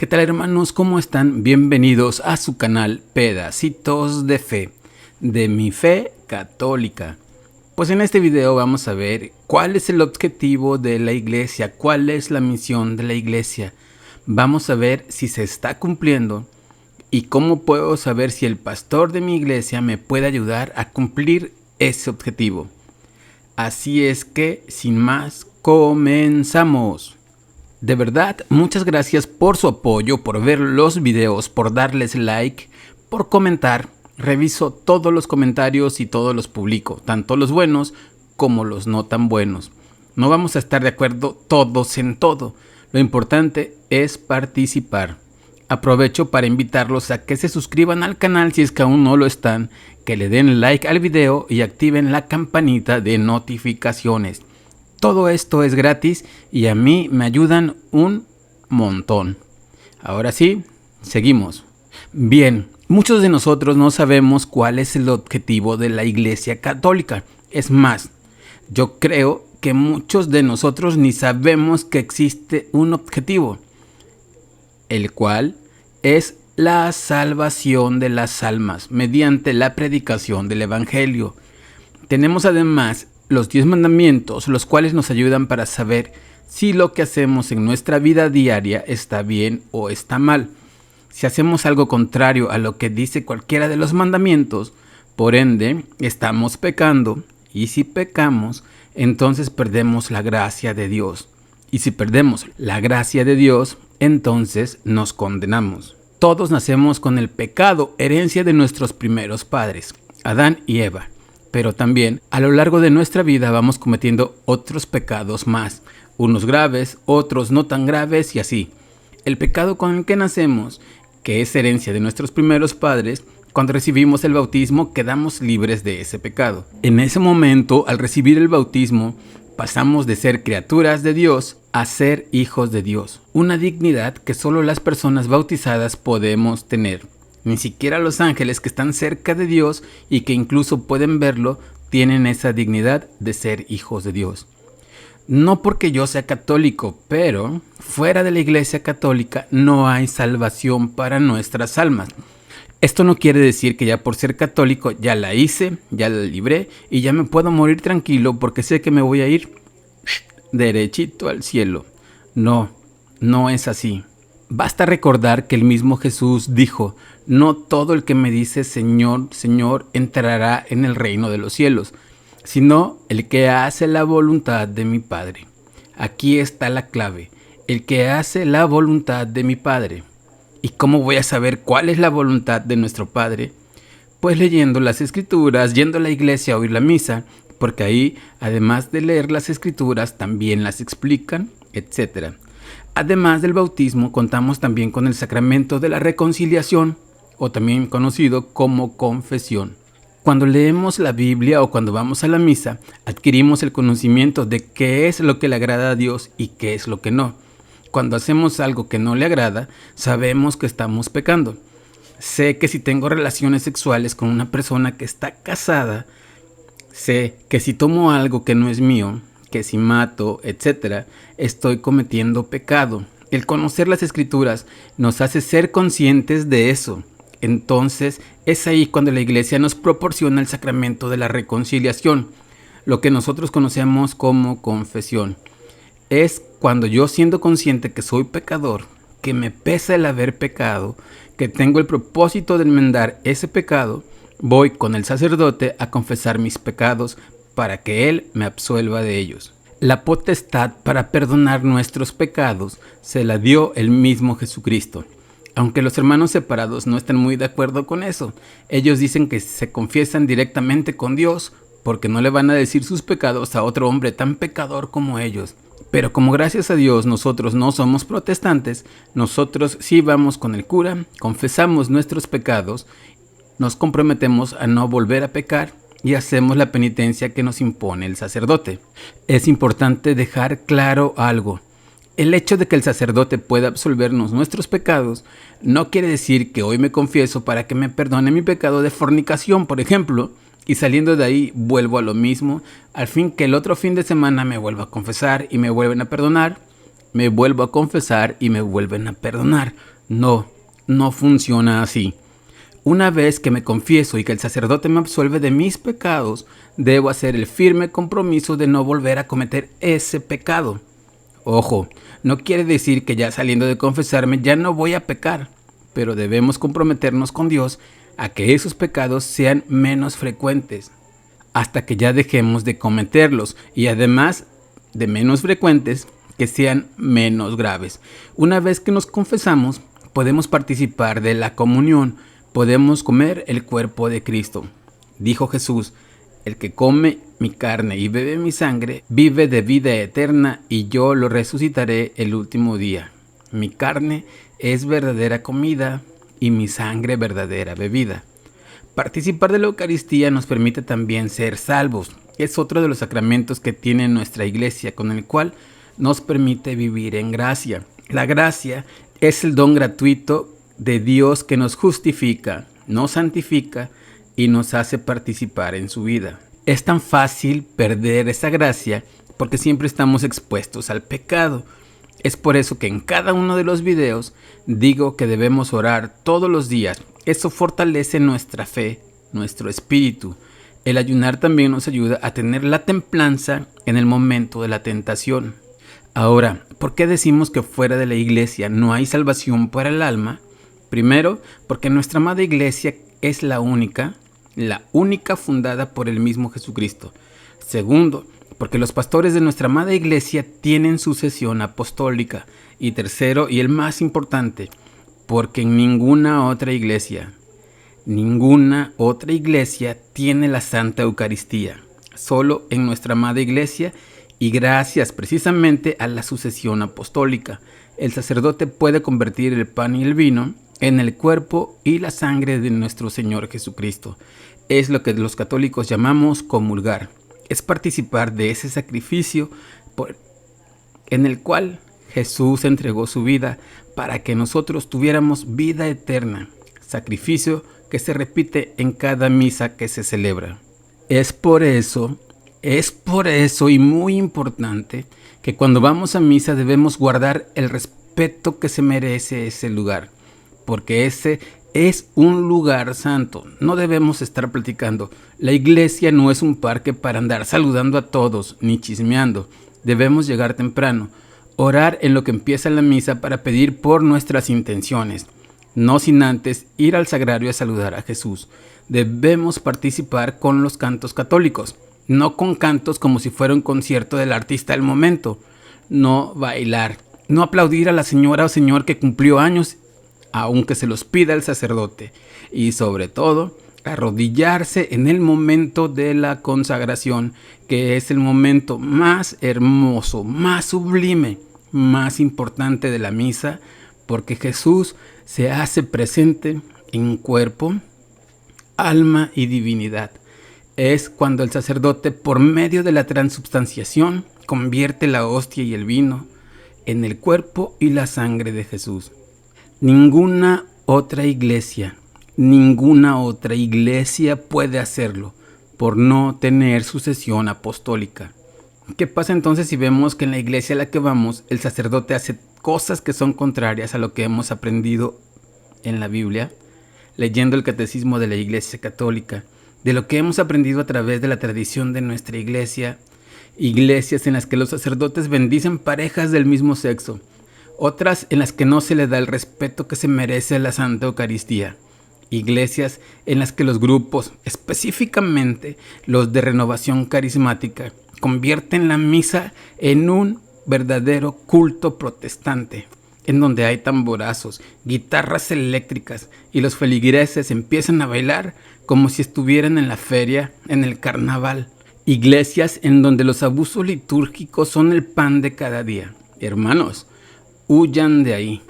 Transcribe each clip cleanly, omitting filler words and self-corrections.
¿Qué tal, hermanos? ¿Cómo están? Bienvenidos a su canal Pedacitos de Fe, de mi fe católica. Pues en este video vamos a ver cuál es el objetivo de la iglesia, cuál es la misión de la iglesia. Vamos a ver si se está cumpliendo y cómo puedo saber si el pastor de mi iglesia me puede ayudar a cumplir ese objetivo. Así es que, sin más, comenzamos. De verdad, muchas gracias por su apoyo, por ver los videos, por darles like, por comentar. Reviso todos los comentarios y todos los publico, tanto los buenos como los no tan buenos. No vamos a estar de acuerdo todos en todo. Lo importante es participar. Aprovecho para invitarlos a que se suscriban al canal si es que aún no lo están, que le den like al video y activen la campanita de notificaciones. Todo esto es gratis y a mí me ayudan un montón. Ahora sí, seguimos. Bien, muchos de nosotros no sabemos cuál es el objetivo de la Iglesia Católica. Es más, yo creo que muchos de nosotros ni sabemos que existe un objetivo, el cual es la salvación de las almas mediante la predicación del Evangelio. Tenemos además los 10 mandamientos, los cuales nos ayudan para saber si lo que hacemos en nuestra vida diaria está bien o está mal. Si hacemos algo contrario a lo que dice cualquiera de los mandamientos, por ende, estamos pecando. Y si pecamos, entonces perdemos la gracia de Dios. Y si perdemos la gracia de Dios, entonces nos condenamos. Todos nacemos con el pecado, herencia de nuestros primeros padres, Adán y Eva. Pero también a lo largo de nuestra vida vamos cometiendo otros pecados más, unos graves, otros no tan graves y así. El pecado con el que nacemos, que es herencia de nuestros primeros padres, cuando recibimos el bautismo quedamos libres de ese pecado. En ese momento, al recibir el bautismo, pasamos de ser criaturas de Dios a ser hijos de Dios. Una dignidad que solo las personas bautizadas podemos tener. Ni siquiera los ángeles que están cerca de Dios y que incluso pueden verlo, tienen esa dignidad de ser hijos de Dios. No porque yo sea católico, pero fuera de la iglesia católica no hay salvación para nuestras almas. Esto no quiere decir que ya por ser católico ya la hice, ya la libré y ya me puedo morir tranquilo porque sé que me voy a ir derechito al cielo. No, no es así. Basta recordar que el mismo Jesús dijo: no todo el que me dice Señor, Señor entrará en el reino de los cielos, sino el que hace la voluntad de mi Padre. Aquí está la clave, el que hace la voluntad de mi Padre. ¿Y cómo voy a saber cuál es la voluntad de nuestro Padre? Pues leyendo las Escrituras, yendo a la iglesia a oír la misa, porque ahí, además de leer las Escrituras, también las explican, etc. Además del bautismo, contamos también con el sacramento de la reconciliación, o también conocido como confesión. Cuando leemos la Biblia o cuando vamos a la misa, adquirimos el conocimiento de qué es lo que le agrada a Dios y qué es lo que no. Cuando hacemos algo que no le agrada, sabemos que estamos pecando. Sé que si tengo relaciones sexuales con una persona que está casada, sé que si tomo algo que no es mío, que si mato, etc., estoy cometiendo pecado. El conocer las Escrituras nos hace ser conscientes de eso. Entonces es ahí cuando la iglesia nos proporciona el sacramento de la reconciliación, lo que nosotros conocemos como confesión. Es cuando yo, siendo consciente que soy pecador, que me pesa el haber pecado, que tengo el propósito de enmendar ese pecado, voy con el sacerdote a confesar mis pecados para que él me absuelva de ellos. La potestad para perdonar nuestros pecados se la dio el mismo Jesucristo. Aunque los hermanos separados no estén muy de acuerdo con eso, ellos dicen que se confiesan directamente con Dios porque no le van a decir sus pecados a otro hombre tan pecador como ellos. Pero como gracias a Dios nosotros no somos protestantes, nosotros sí vamos con el cura, confesamos nuestros pecados, nos comprometemos a no volver a pecar y hacemos la penitencia que nos impone el sacerdote. Es importante dejar claro algo. El hecho de que el sacerdote pueda absolvernos nuestros pecados no quiere decir que hoy me confieso para que me perdone mi pecado de fornicación, por ejemplo, y saliendo de ahí vuelvo a lo mismo, al fin que el otro fin de semana me vuelvo a confesar y me vuelven a perdonar, me vuelvo a confesar y me vuelven a perdonar. No, no funciona así. Una vez que me confieso y que el sacerdote me absuelve de mis pecados, debo hacer el firme compromiso de no volver a cometer ese pecado. Ojo, no quiere decir que ya saliendo de confesarme ya no voy a pecar, pero debemos comprometernos con Dios a que esos pecados sean menos frecuentes, hasta que ya dejemos de cometerlos y además de menos frecuentes, que sean menos graves. Una vez que nos confesamos, podemos participar de la comunión, podemos comer el cuerpo de Cristo. Dijo Jesús: el que come mi carne y bebe mi sangre, vive de vida eterna y yo lo resucitaré el último día. Mi carne es verdadera comida y mi sangre verdadera bebida. Participar de la Eucaristía nos permite también ser salvos. Es otro de los sacramentos que tiene nuestra Iglesia, con el cual nos permite vivir en gracia. La gracia es el don gratuito de Dios que nos justifica, nos santifica y nos hace participar en su vida. Es tan fácil perder esa gracia porque siempre estamos expuestos al pecado. Es por eso que en cada uno de los videos digo que debemos orar todos los días. Eso fortalece nuestra fe, nuestro espíritu. El ayunar también nos ayuda a tener la templanza en el momento de la tentación. Ahora, ¿por qué decimos que fuera de la iglesia no hay salvación para el alma? Primero, porque nuestra amada iglesia es la única fundada por el mismo Jesucristo. Segundo, porque los pastores de nuestra amada iglesia tienen sucesión apostólica. Y tercero, y el más importante, porque en ninguna otra iglesia tiene la Santa Eucaristía. Solo en nuestra amada iglesia, y gracias precisamente a la sucesión apostólica, el sacerdote puede convertir el pan y el vino en el cuerpo y la sangre de nuestro Señor Jesucristo. Es lo que los católicos llamamos comulgar. Es participar de ese sacrificio en el cual Jesús entregó su vida para que nosotros tuviéramos vida eterna. Sacrificio que se repite en cada misa que se celebra. Es por eso y muy importante que cuando vamos a misa debemos guardar el respeto que se merece ese lugar, porque ese es un lugar santo. No debemos estar platicando. La iglesia no es un parque para andar saludando a todos ni chismeando. Debemos llegar temprano, orar en lo que empieza la misa para pedir por nuestras intenciones, no sin antes ir al sagrario a saludar a Jesús. Debemos participar con los cantos católicos, no con cantos como si fuera un concierto del artista del momento. No bailar, no aplaudir a la señora o señor que cumplió años, aunque se los pida el sacerdote. Y sobre todo, arrodillarse en el momento de la consagración, que es el momento más hermoso, más sublime, más importante de la misa, porque Jesús se hace presente en cuerpo, alma y divinidad. Es cuando el sacerdote, por medio de la transubstanciación, convierte la hostia y el vino en el cuerpo y la sangre de Jesús. Ninguna otra iglesia puede hacerlo por no tener sucesión apostólica. ¿Qué pasa entonces si vemos que en la iglesia a la que vamos el sacerdote hace cosas que son contrarias a lo que hemos aprendido en la Biblia, leyendo el catecismo de la Iglesia Católica, de lo que hemos aprendido a través de la tradición de nuestra iglesia? Iglesias en las que los sacerdotes bendicen parejas del mismo sexo, otras en las que no se le da el respeto que se merece la Santa Eucaristía. Iglesias en las que los grupos, específicamente los de renovación carismática, convierten la misa en un verdadero culto protestante, en donde hay tamborazos, guitarras eléctricas y los feligreses empiezan a bailar como si estuvieran en la feria, en el carnaval. Iglesias en donde los abusos litúrgicos son el pan de cada día. Hermanos, huyan de ahí.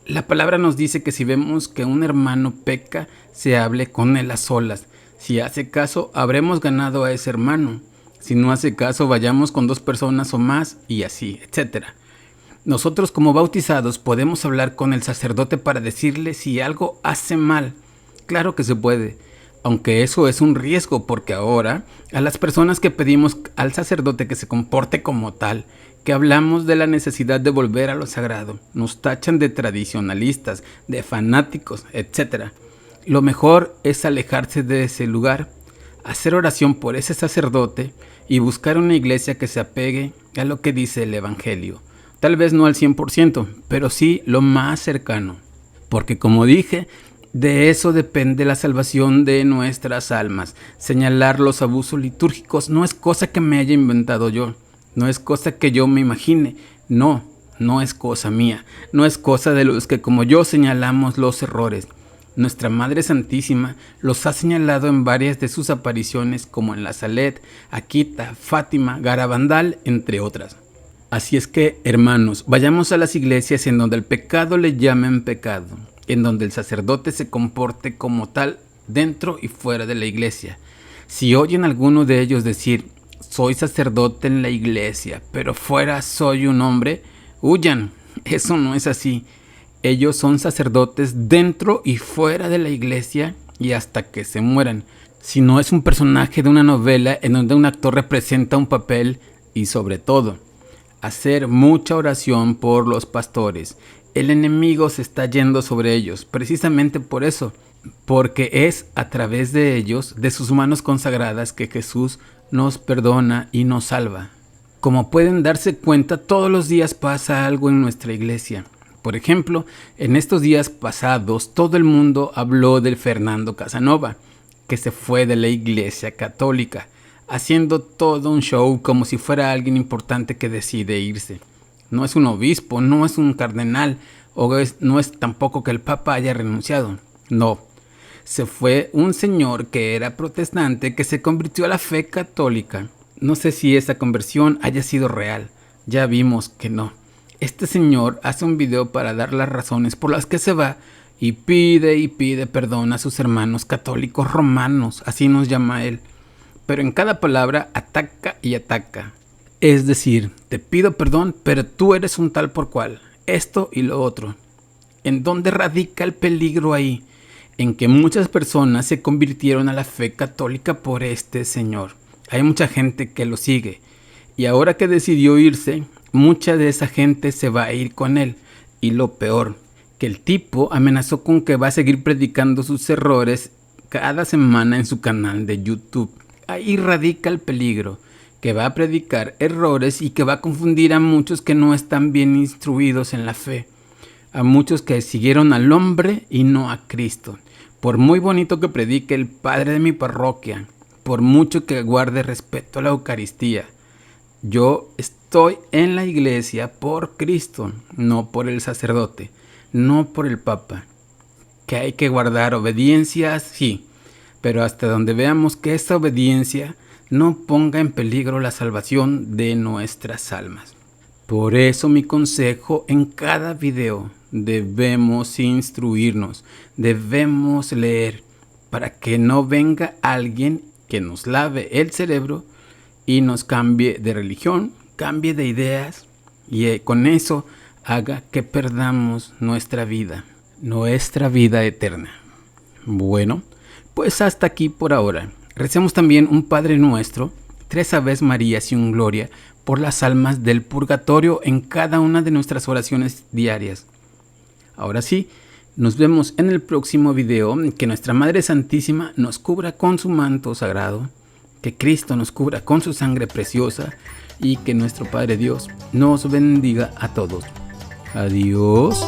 La palabra nos dice que si vemos que un hermano peca, se hable con él a solas. Si hace caso, habremos ganado a ese hermano. Si no hace caso, vayamos con 2 personas o más y así, etc. Nosotros como bautizados podemos hablar con el sacerdote para decirle si algo hace mal. Claro que se puede, aunque eso es un riesgo, porque ahora a las personas que pedimos al sacerdote que se comporte como tal, que hablamos de la necesidad de volver a lo sagrado. Nos tachan de tradicionalistas, de fanáticos, etc. Lo mejor es alejarse de ese lugar, hacer oración por ese sacerdote y buscar una iglesia que se apegue a lo que dice el Evangelio. Tal vez no al 100%, pero sí lo más cercano. Porque como dije, de eso depende la salvación de nuestras almas. Señalar los abusos litúrgicos no es cosa que me haya inventado yo. No es cosa que yo me imagine, no es cosa mía, no es cosa de los que como yo señalamos los errores. Nuestra Madre Santísima los ha señalado en varias de sus apariciones como en la Salet, Akita, Fátima, Garabandal, entre otras. Así es que, hermanos, vayamos a las iglesias en donde el pecado le llamen pecado, en donde el sacerdote se comporte como tal dentro y fuera de la iglesia. Si oyen a alguno de ellos decir: soy sacerdote en la iglesia, pero fuera soy un hombre, huyan, eso no es así. Ellos son sacerdotes dentro y fuera de la iglesia y hasta que se mueran. Si no es un personaje de una novela en donde un actor representa un papel y sobre todo, hacer mucha oración por los pastores. El enemigo se está yendo sobre ellos, precisamente por eso, porque es a través de ellos, de sus manos consagradas, que Jesús nos perdona y nos salva. Como pueden darse cuenta, todos los días pasa algo en nuestra iglesia. Por ejemplo, en estos días pasados, todo el mundo habló del Fernando Casanova, que se fue de la iglesia católica, haciendo todo un show como si fuera alguien importante que decide irse. No es un obispo, no es un cardenal, no es tampoco que el Papa haya renunciado. No. Se fue un señor que era protestante que se convirtió a la fe católica. No sé si esa conversión haya sido real. Ya vimos que no. Este señor hace un video para dar las razones por las que se va y pide perdón a sus hermanos católicos romanos, así nos llama él. Pero en cada palabra ataca y ataca. Es decir, te pido perdón, pero tú eres un tal por cual, esto y lo otro. ¿En dónde radica el peligro ahí? En que muchas personas se convirtieron a la fe católica por este señor. Hay mucha gente que lo sigue y ahora que decidió irse, mucha de esa gente se va a ir con él. Y lo peor, que el tipo amenazó con que va a seguir predicando sus errores cada semana en su canal de YouTube. Ahí radica el peligro, que va a predicar errores y que va a confundir a muchos que no están bien instruidos en la fe. A muchos que siguieron al hombre y no a Cristo. Por muy bonito que predique el padre de mi parroquia, por mucho que guarde respeto a la Eucaristía, yo estoy en la iglesia por Cristo, no por el sacerdote, no por el Papa. Que hay que guardar obediencia, sí, pero hasta donde veamos que esta obediencia no ponga en peligro la salvación de nuestras almas. Por eso mi consejo en cada video: debemos instruirnos, debemos leer, para que no venga alguien que nos lave el cerebro y nos cambie de religión, cambie de ideas y con eso haga que perdamos nuestra vida eterna. Bueno, pues hasta aquí por ahora. Recemos también un Padre Nuestro, 3 Aves Marías y un Gloria por las almas del purgatorio en cada una de nuestras oraciones diarias. Ahora sí, nos vemos en el próximo video. Que nuestra Madre Santísima nos cubra con su manto sagrado, que Cristo nos cubra con su sangre preciosa y que nuestro Padre Dios nos bendiga a todos. Adiós.